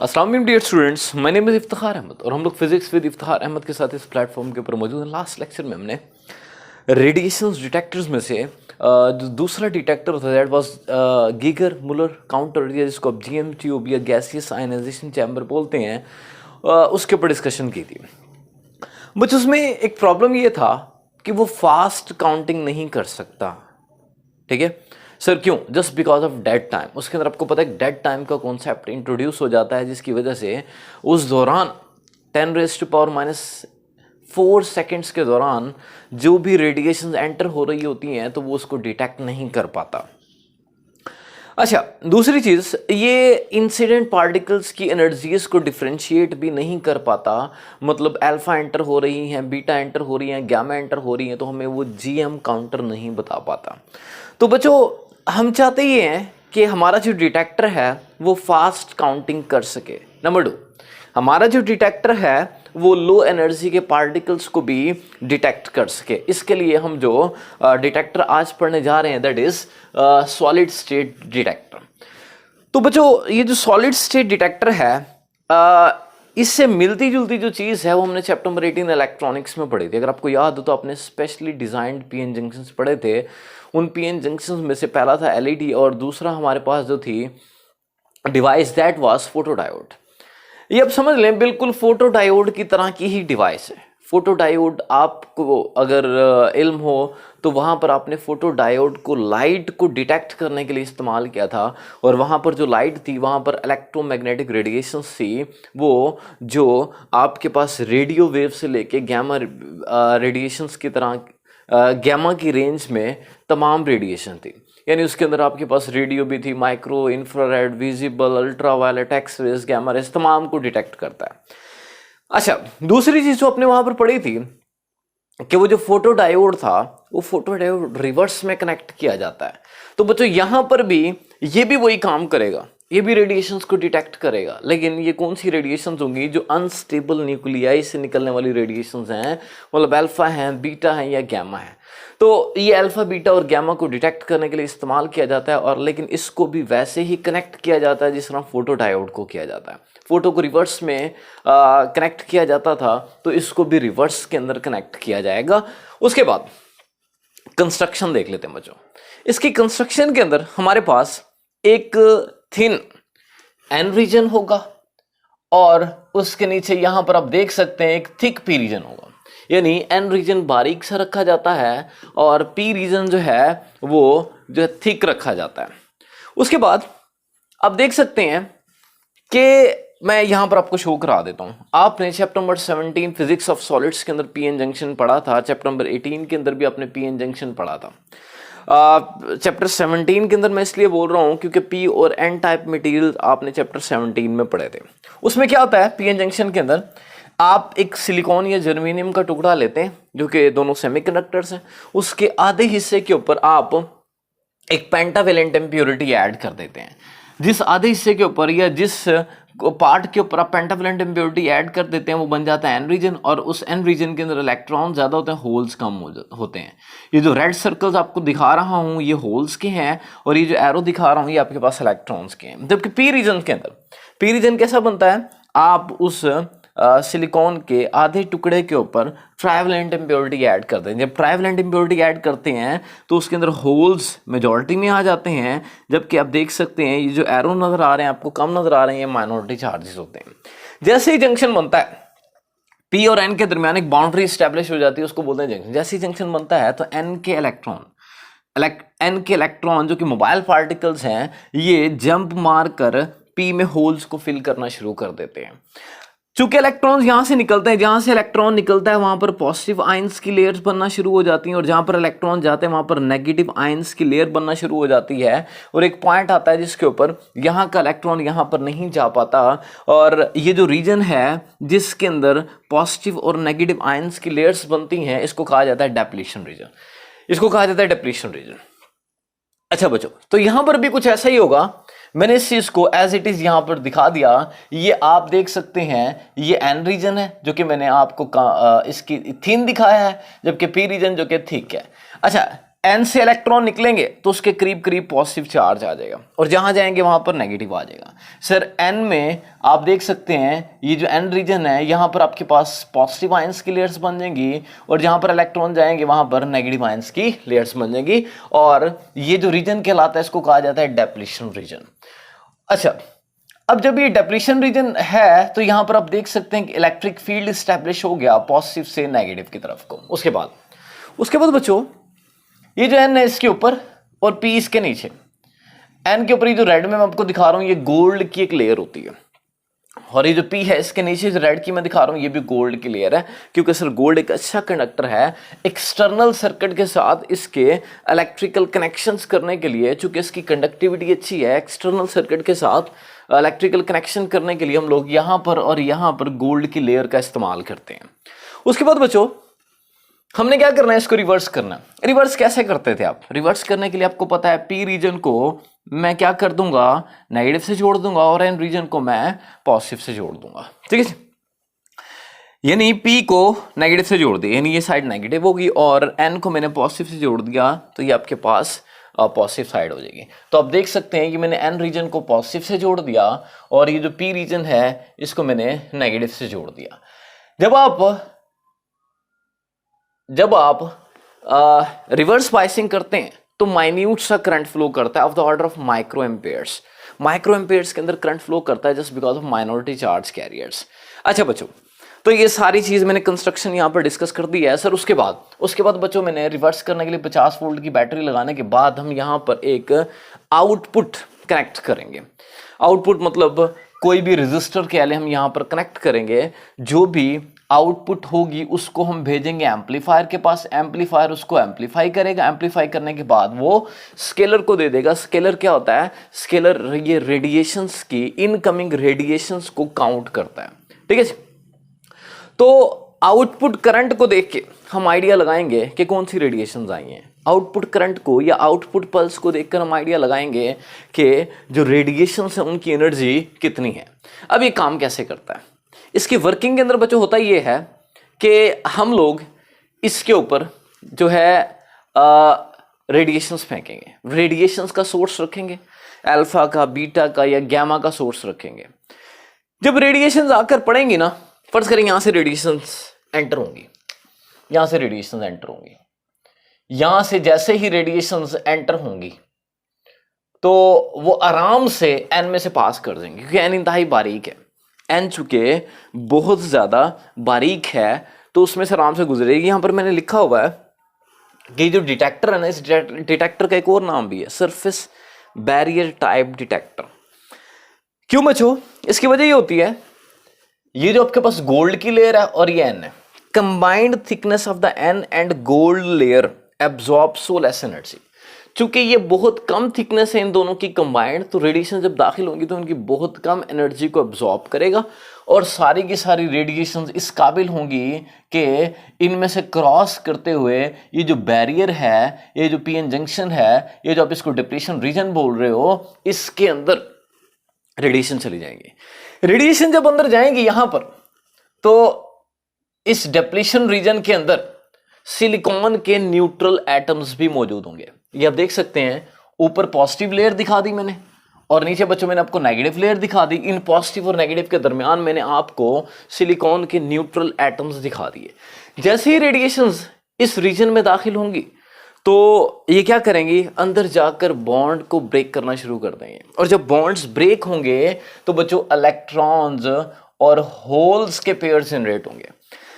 अस्सलाम वालेकुम dear students, my name is Iftikhar Ahmad और हम लोग फिजिक्स विद इफ्तिखार अहमद के साथ इस प्लेटफॉर्म के ऊपर मौजूद हैं। लास्ट लेक्चर में हमने रेडिएशंस डिटेक्टर्स में से जो दूसरा डिटेक्टर था that was Geiger Muller counter, या जिसको आप जीएम ट्यूब या गैसियस आयनाइजेशन चैम्बर बोलते हैं, उसके ऊपर डिस्कशन की थी। बट उसमें एक प्रॉब्लम ये था कि वो फास्ट काउंटिंग नहीं कर सकता। ठीक है सर, क्यों? Just because of dead time. उसके अंदर आपको पता है डेड टाइम का कॉन्सेप्ट इंट्रोड्यूस हो जाता है, जिसकी वजह से उस दौरान 10⁻⁻⁴ सेकेंड्स के दौरान जो भी रेडिएशन एंटर हो रही होती हैं तो वो उसको डिटेक्ट नहीं कर पाता। अच्छा, दूसरी चीज़, ये इंसिडेंट पार्टिकल्स की एनर्जीज को डिफ्रेंशिएट भी नहीं कर पाता। मतलब अल्फा एंटर हो रही हैं, बीटा एंटर हो रही हैं, गामा एंटर हो रही हैं, तो हमें वो जीएम काउंटर नहीं बता पाता। तो बच्चों, हम चाहते ये हैं कि हमारा जो डिटेक्टर है वो फास्ट काउंटिंग कर सके। नंबर 2, हमारा जो डिटेक्टर है वो लो एनर्जी के पार्टिकल्स को भी डिटेक्ट कर सके। इसके लिए हम जो डिटेक्टर आज पढ़ने जा रहे हैं that is solid state detector. तो बच्चों, ये जो सॉलिड स्टेट डिटेक्टर है, इससे मिलती जुलती जो चीज़ है वो हमने चैप्टर नंबर 18 इलेक्ट्रॉनिक्स में पढ़ी थी। अगर आपको याद हो तो आपने स्पेशली डिजाइंड पीएन जंक्शंस पढ़े थे। उन पीएन जंक्शंस में से पहला था एलईडी और दूसरा हमारे पास जो थी डिवाइस दैट वाज फोटोडायोड। ये आप समझ लें बिल्कुल फोटोडायोड की तरह की ही डिवाइस है। फोटोडायोड आपको अगर इल्म हो तो वहाँ पर आपने फोटोडायोड को लाइट को डिटेक्ट करने के लिए इस्तेमाल किया था, और वहाँ पर जो लाइट थी वहाँ पर इलेक्ट्रोमैग्नेटिक रेडिएशंस थी, वो जो आपके पास रेडियो वेव से लेके गैमा रेडिएशंस की तरह गैमा की रेंज में तमाम रेडिएशन थी। यानी उसके अंदर आपके पास रेडियो भी थी, micro, infrared, visible, ultraviolet, x rays, gamma rays, तमाम को डिटेक्ट करता है। अच्छा, दूसरी चीज जो आपने वहां पर पढ़ी थी कि वो जो फोटोडायोड था वो फोटोडायोड रिवर्स में कनेक्ट किया जाता है। तो बच्चों, यहां पर भी ये भी वही काम करेगा, ये भी रेडिएशंस को डिटेक्ट करेगा, लेकिन ये कौन सी रेडिएशंस होंगी? जो अनस्टेबल न्यूक्लियाई से निकलने वाली रेडिएशंस हैं, मतलब अल्फा हैं, बीटा हैं या गैमा है। तो ये अल्फा, बीटा और गैमा को डिटेक्ट करने के लिए इस्तेमाल किया जाता है, और लेकिन इसको भी वैसे ही कनेक्ट किया जाता है जिस तरह फोटोडायोड को किया जाता है। फोटो को रिवर्स में कनेक्ट किया जाता था, तो इसको भी रिवर्स के अंदर कनेक्ट किया जाएगा। उसके बाद कंस्ट्रक्शन देख लेते हैं बच्चों। इसकी कंस्ट्रक्शन के अंदर हमारे पास एक थिन एन रीजन होगा और उसके नीचे यहां पर आप देख सकते हैं एक थिक पी रीजन होगा। यानी एन रीजन बारीक सा रखा जाता है और पी रीजन जो है वो जो है थिक रखा जाता है। उसके बाद आप देख सकते हैं कि मैं यहां पर आपको शो करा देता हूं। आपने chapter number 17 physics of solids के अंदर पीएन जंक्शन पढ़ा था, चैप्टर नंबर 18 के अंदर भी आपने पीएन जंक्शन पढ़ा था। चैप्टर 17 के अंदर मैं इसलिए बोल रहा हूं क्योंकि पी और एन टाइप मटेरियल आपने चैप्टर 17 में पढ़े थे। उसमें क्या होता है, पीएन जंक्शन के अंदर आप एक सिलिकॉन या जर्मेनियम का टुकड़ा लेते हैं जो कि दोनों सेमीकंडक्टर्स हैं। उसके आधे हिस्से के ऊपर आप एक पेंटावेलेंट इम्प्योरिटी ऐड कर देते हैं। जिस आधे हिस्से के ऊपर या जिस पार्ट के ऊपर आप पेंटावेलेंट इम्प्योरिटी ऐड कर देते हैं वो बन जाता है एन रीजन, और उस एन रीजन के अंदर इलेक्ट्रॉन ज्यादा होते हैं, होल्स कम होते हैं। ये जो रेड सर्कल्स आपको दिखा रहा हूं ये होल्स के हैं, और ये जो एरो दिखा रहा हूं ये आपके पास इलेक्ट्रॉन्स के हैं। जबकि पी रीजन के अंदर, पी रीजन कैसा बनता है, आप उस सिलिकॉन के आधे टुकड़े के ऊपर ट्राइवेलेंट इम्प्योरिटी ऐड करते हैं। जब ट्राइवेलेंट इम्प्योरिटी ऐड करते हैं तो उसके अंदर होल्स मेजॉरिटी में आ जाते हैं, जबकि आप देख सकते हैं ये जो एरो नजर आ रहे हैं आपको कम नजर आ रहे हैं, ये माइनॉरिटी चार्जेस होते हैं। जैसे ही जंक्शन बनता है, पी और एन के दरमियान एक बाउंड्री स्टैब्लिश हो जाती है, उसको बोलते हैं जंक्शन। जैसे ही जंक्शन बनता है तो एन के इलेक्ट्रॉन जो कि मोबाइल पार्टिकल्स हैं, ये जंप मार कर पी में होल्स को फिल करना शुरू कर देते हैं। चूंकि इलेक्ट्रॉन्स यहां से निकलते हैं, जहां से इलेक्ट्रॉन निकलता है वहां पर पॉजिटिव आयंस की लेयर्स बनना शुरू हो जाती हैं, और जहां पर इलेक्ट्रॉन जाते हैं वहां पर नेगेटिव आयंस की लेयर बनना शुरू हो जाती है। और एक पॉइंट आता है जिसके ऊपर यहां का इलेक्ट्रॉन यहां पर नहीं जा पाता, और ये जो रीजन है जिसके अंदर पॉजिटिव और नेगेटिव आयंस की लेयर्स बनती हैं, इसको कहा जाता है डेप्लीशन रीजन। इसको कहा जाता है डेप्लीशन रीजन। अच्छा बच्चों, तो यहां पर भी कुछ ऐसा ही होगा। मैंने इस चीज को एज इट इज यहां पर दिखा दिया। ये आप देख सकते हैं ये एन रीजन है जो कि मैंने आपको इसकी थिन दिखाया है, जबकि पी रीजन जो कि थिक है। अच्छा, एन से इलेक्ट्रॉन निकलेंगे तो उसके करीब करीब पॉजिटिव चार्ज आ जाएगा और जहां जाएंगे वहां पर नेगेटिव आ जाएगा। सर एन में आप देख सकते हैं ये जो एन रीजन है यहां पर आपके पास पॉजिटिव आयंस की लेयर्स बन जाएंगी और जहां पर इलेक्ट्रॉन जाएंगे वहां पर नेगेटिव आयंस की लेयर्स बन जाएंगी और ये जो रीजन कहलाता है इसको कहा जाता है डेप्लीशन रीजन। अच्छा, अब जब ये डेप्लीशन रीजन है तो यहां पर आप देख सकते हैं कि इलेक्ट्रिक फील्ड स्टैब्लिश हो गया पॉजिटिव से नेगेटिव की तरफ को। उसके बाद बच्चों ये जो एन है इसके ऊपर और पी इसके नीचे, एन के ऊपर ये जो रेड में मैं आपको दिखा रहा हूं ये गोल्ड की एक लेयर होती है और ये जो पी है इसके नीचे जो रेड की मैं दिखा रहा हूं ये भी गोल्ड की लेयर है क्योंकि सर गोल्ड एक अच्छा कंडक्टर है। एक्सटर्नल सर्किट के साथ इसके इलेक्ट्रिकल कनेक्शंस करने के लिए चूंकि इसकी कंडक्टिविटी अच्छी है, एक्सटर्नल सर्किट के साथ इलेक्ट्रिकल कनेक्शन करने के लिए हम लोग यहां पर और यहां पर गोल्ड की लेयर का इस्तेमाल करते हैं। उसके बाद बच्चों हमने क्या करना है, इसको रिवर्स करना है। रिवर्स कैसे करते थे आप? रिवर्स करने के लिए आपको पता है पी रीजन को मैं क्या कर दूंगा, नेगेटिव से जोड़ दूंगा और एन रीजन को मैं पॉजिटिव से जोड़ दूंगा। ठीक है, यानी पी को नेगेटिव से जोड़ दिया यानी ये साइड नेगेटिव होगी और एन को मैंने पॉजिटिव से जोड़ दिया तो ये आपके पास पॉजिटिव साइड हो जाएगी। तो आप देख सकते हैं कि मैंने एन रीजन को पॉजिटिव से जोड़ दिया और ये जो पी रीजन है इसको मैंने नेगेटिव से जोड़ दिया। जब आप रिवर्स बायसिंग करते हैं तो माइन्यूट सा करंट फ्लो करता है of the order of micro Ampere's. Micro Ampere's के अंदर करंट फ्लो करता है just because of minority charge carriers. अच्छा बच्चों, तो ये सारी चीज मैंने कंस्ट्रक्शन यहाँ पर डिस्कस कर दी है सर। उसके बाद बच्चों मैंने रिवर्स करने के लिए 50 वोल्ट की बैटरी लगाने के बाद हम यहाँ पर एक आउटपुट कनेक्ट करेंगे। आउटपुट मतलब कोई भी रजिस्टर के आले हम यहाँ पर कनेक्ट करेंगे, जो भी आउटपुट होगी उसको हम भेजेंगे एम्पलीफायर के पास, एम्पलीफायर उसको एम्पलीफाई करेगा, एम्पलीफाई करने के बाद वो स्केलर को दे देगा। स्केलर क्या होता है? स्केलर ये रेडिएशंस की इनकमिंग रेडिएशंस को काउंट करता है। ठीक है, तो आउटपुट करंट को देख के हम आइडिया लगाएंगे कि कौन सी रेडिएशंस आई हैं। आउटपुट करंट को या आउटपुट पल्स को देखकर हम आइडिया लगाएंगे कि जो रेडिएशंस हैं उनकी एनर्जी कितनी है। अब ये काम कैसे करता है? इसकी वर्किंग के अंदर बच्चों होता ये है कि हम लोग इसके ऊपर जो है रेडिएशंस फेंकेंगे, रेडिएशंस का सोर्स रखेंगे, अल्फा का, बीटा का या गैमा का सोर्स रखेंगे। जब रेडिएशंस आकर पड़ेंगी ना, फर्ज करें यहां से रेडिएशंस एंटर होंगी, यहां से रेडिएशंस एंटर होंगी, यहां से जैसे ही रेडिएशंस एंटर होंगी तो वो आराम से एन में से पास कर देंगे क्योंकि एन इंतहाई बारीक है। एन चूंकि बहुत ज्यादा बारीक है तो उसमें से आराम से गुजरेगी। यहां पर मैंने लिखा हुआ है कि जो डिटेक्टर है ना, इस डिटेक्टर का एक और नाम भी है, सरफेस बैरियर टाइप डिटेक्टर। क्यों बच्चों? इसकी वजह ये होती है, ये जो आपके पास गोल्ड की लेयर है और ये एन है, combined thickness of the N and gold layer absorb so less energy. चूंकि ये बहुत कम थिकनेस है इन दोनों की कंबाइंड, तो रेडिएशन जब दाखिल होंगी तो उनकी बहुत कम एनर्जी को एब्जॉर्ब करेगा और सारी की सारी रेडिएशन इस काबिल होंगी कि इनमें से क्रॉस करते हुए ये जो बैरियर है, ये जो पीएन जंक्शन है, ये जो आप इसको डिप्लीशन रीजन बोल रहे हो, इसके अंदर रेडिएशन चली जाएंगी। रेडिएशन जब अंदर जाएंगी यहां पर तो इस डिप्लीशन रीजन के अंदर सिलिकॉन के न्यूट्रल एटम्स भी मौजूद होंगे। ये आप देख सकते हैं, ऊपर पॉजिटिव लेयर दिखा दी मैंने और नीचे बच्चों मैंने आपको नेगेटिव लेयर दिखा दी। इन पॉजिटिव और नेगेटिव के दरमियान मैंने आपको सिलिकॉन के न्यूट्रल एटम्स दिखा दिए। जैसे ही रेडिएशंस इस रीजन में दाखिल होंगी तो ये क्या करेंगी, अंदर जाकर बॉन्ड को ब्रेक करना शुरू कर देंगे और जब बॉन्ड्स ब्रेक होंगे तो बच्चों इलेक्ट्रॉन्स और होल्स के पेयर जनरेट होंगे।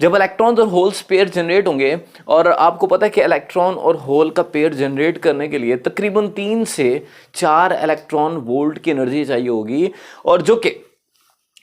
जब इलेक्ट्रॉन्स और होल्स पेयर जनरेट होंगे, और आपको पता है कि इलेक्ट्रॉन और होल का पेयर जनरेट करने के लिए तकरीबन 3 से 4 इलेक्ट्रॉन वोल्ट की एनर्जी चाहिए होगी और जो कि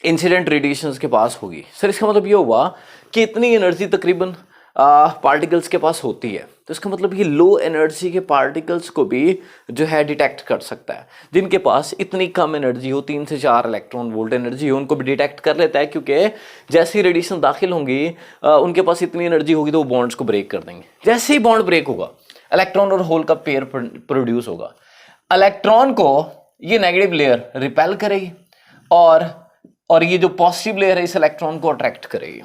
इंसिडेंट रेडिएशंस के पास होगी। सर इसका मतलब ये हुआ कि इतनी एनर्जी तकरीबन पार्टिकल्स के पास होती है, तो इसका मतलब ये लो एनर्जी के पार्टिकल्स को भी जो है डिटेक्ट कर सकता है। जिनके पास इतनी कम एनर्जी हो, 3 से 4 इलेक्ट्रॉन वोल्ट एनर्जी हो, उनको भी डिटेक्ट कर लेता है क्योंकि जैसे ही रेडिएशन दाखिल होंगी उनके पास इतनी एनर्जी होगी तो वो बॉन्ड्स को ब्रेक कर देंगे। जैसे ही बॉन्ड ब्रेक होगा इलेक्ट्रॉन और होल का पेयर प्रोड्यूस होगा। इलेक्ट्रॉन को ये नेगेटिव लेयर रिपेल करेगी और ये जो पॉजिटिव लेयर है इस इलेक्ट्रॉन को अट्रैक्ट करेगी।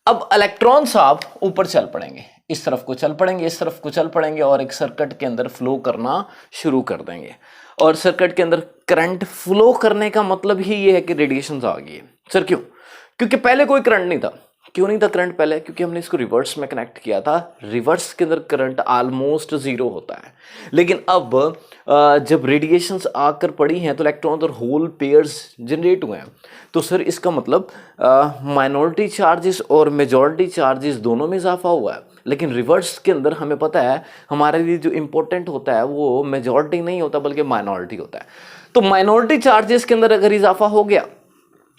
अब इलेक्ट्रॉन्स आप ऊपर चल पड़ेंगे, इस तरफ को चल पड़ेंगे, इस तरफ को चल पड़ेंगे और एक सर्किट के अंदर फ्लो करना शुरू कर देंगे। और सर्किट के अंदर करंट फ्लो करने का मतलब ही ये है कि रेडिएशंस आ गई है। सर क्यों? क्योंकि पहले कोई करंट नहीं था। क्यों नहीं था करंट पहले? क्योंकि हमने इसको रिवर्स में कनेक्ट किया था। रिवर्स के अंदर करंट ऑलमोस्ट जीरो होता है। लेकिन अब जब रेडिएशंस आकर पड़ी हैं तो इलेक्ट्रॉन और होल पेयर्स जनरेट हुए हैं। तो सर इसका मतलब माइनॉरिटी चार्जेस और मेजॉरिटी चार्जेस दोनों में इजाफा हुआ है। लेकिन रिवर्स के अंदर हमें पता है हमारे लिए जो इंपॉर्टेंट होता है वो मेजॉरिटी नहीं होता बल्कि माइनॉरिटी होता है। तो माइनॉरिटी चार्जेस के अंदर अगर इजाफा हो गया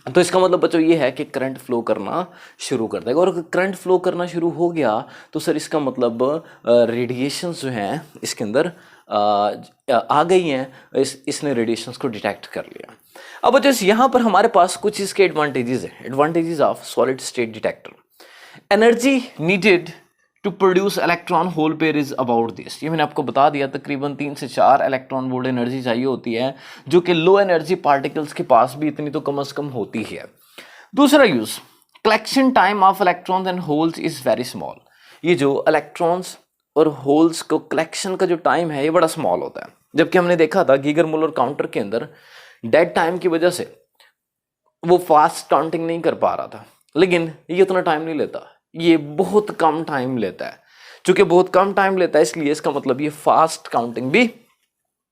तो इसका मतलब बच्चों ये है कि करंट फ्लो करना शुरू कर देगा। और अगर करंट फ्लो करना शुरू हो गया तो सर इसका मतलब रेडिएशंस जो हैं इसके अंदर आ गई हैं। इसने रेडिएशंस को डिटेक्ट कर लिया। अब बच्चों यहाँ पर हमारे पास कुछ इसके एडवांटेजेस हैं। Advantages of solid state detector. Energy needed to produce electron hole pair is about this. ये मैंने आपको बता दिया, तकरीबन 3 से 4 इलेक्ट्रॉन वोल्ट एनर्जी चाहिए होती है, जो कि लो एनर्जी पार्टिकल्स के पास भी इतनी तो कम से कम होती है। दूसरा use, collection time of electrons and holes is very small. ये जो इलेक्ट्रॉन्स और होल्स को कलेक्शन का जो टाइम है ये बड़ा स्मॉल होता है। जबकि हमने देखा था गीगर मुलर काउंटर के अंदर डेड टाइम की वजह से वो फास्ट काउंटिंग नहीं कर पा रहा था, लेकिन ये उतना टाइम नहीं लेता, ये बहुत कम टाइम लेता है। चूंकि बहुत कम टाइम लेता है इसलिए इसका मतलब ये फास्ट काउंटिंग भी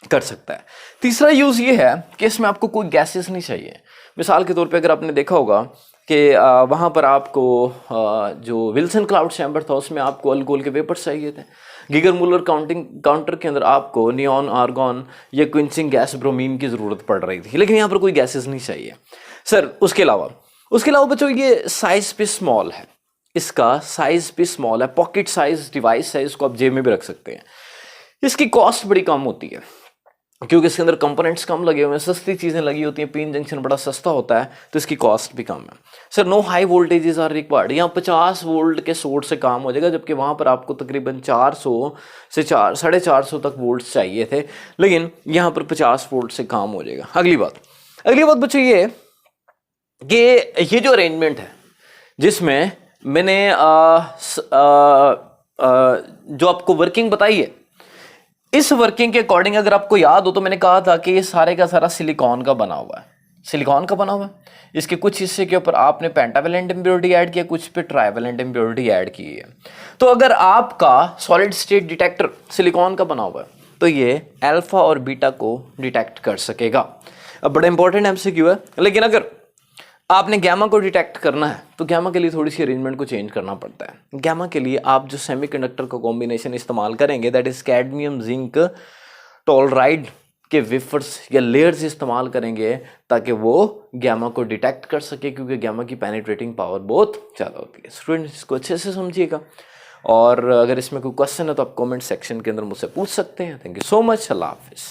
कर सकता है। तीसरा यूज ये है कि इसमें आपको कोई गैसेस नहीं चाहिए। मिसाल के तौर पे अगर आपने देखा होगा कि वहाँ पर आपको जो विल्सन क्लाउड चैम्बर था उसमें आपको अल्कोहल के वेपर्स चाहिए थे। गीगर मुलर काउंटर के अंदर आपको नियॉन, आर्गॉन या क्विंचिंग गैस, ब्रोमीन की ज़रूरत पड़ रही थी, लेकिन यहाँ पर कोई गैसेस नहीं चाहिए। सर उसके अलावा बच्चों ये साइज पे स्मॉल है, इसका साइज भी स्मॉल है, पॉकेट साइज डिवाइस है, इसको आप जेब में भी रख सकते हैं। इसकी कॉस्ट बड़ी कम होती है क्योंकि इसके अंदर कंपोनेंट्स कम लगे हुए हैं, सस्ती चीज़ें लगी होती हैं, पिन जंक्शन बड़ा सस्ता होता है, तो इसकी कॉस्ट भी कम है। Sir no high voltages are required. यहाँ 50 वोल्ट के सोर्स से काम हो जाएगा, जबकि वहाँ पर आपको तकरीबन 400 से 450 तक वोल्ट्स चाहिए थे, लेकिन यहाँ पर 50 वोल्ट से काम हो जाएगा। अगली बात बच्चों ये कि ये जो अरेंजमेंट है जिसमें मैंने जो आपको वर्किंग बताई है, इस वर्किंग के अकॉर्डिंग अगर आपको याद हो तो मैंने कहा था कि ये सारे का सारा सिलिकॉन का बना हुआ है। सिलिकॉन का बना हुआ है। इसके कुछ हिस्से के ऊपर आपने पेंटावेलेंट इम्प्योरिटी ऐड किया, कुछ पे ट्राइवेलेंट इम्प्योरिटी ऐड की है। तो अगर आपका सॉलिड स्टेट डिटेक्टर सिलिकॉन का बना हुआ है तो ये अल्फा और बीटा को डिटेक्ट कर सकेगा। अब बड़ा इंपॉर्टेंट एमसीक्यू है, लेकिन अगर आपने गैमा को डिटेक्ट करना है तो गैमा के लिए थोड़ी सी अरेंजमेंट को चेंज करना पड़ता है। गैमा के लिए आप जो सेमीकंडक्टर का कॉम्बिनेशन इस्तेमाल करेंगे, दैट इज कैडमियम जिंक टोलराइड के वेफर्स या लेयर्स इस्तेमाल करेंगे ताकि वो गैमा को डिटेक्ट कर सके, क्योंकि गैमा की पेनिट्रेटिंग पावर बहुत ज़्यादा होती है। स्टूडेंट्स इसको अच्छे से समझिएगा, और अगर इसमें कोई क्वेश्चन है तो आप कमेंट सेक्शन के अंदर मुझसे पूछ सकते हैं। Thank you so much. Allah हाफिज़।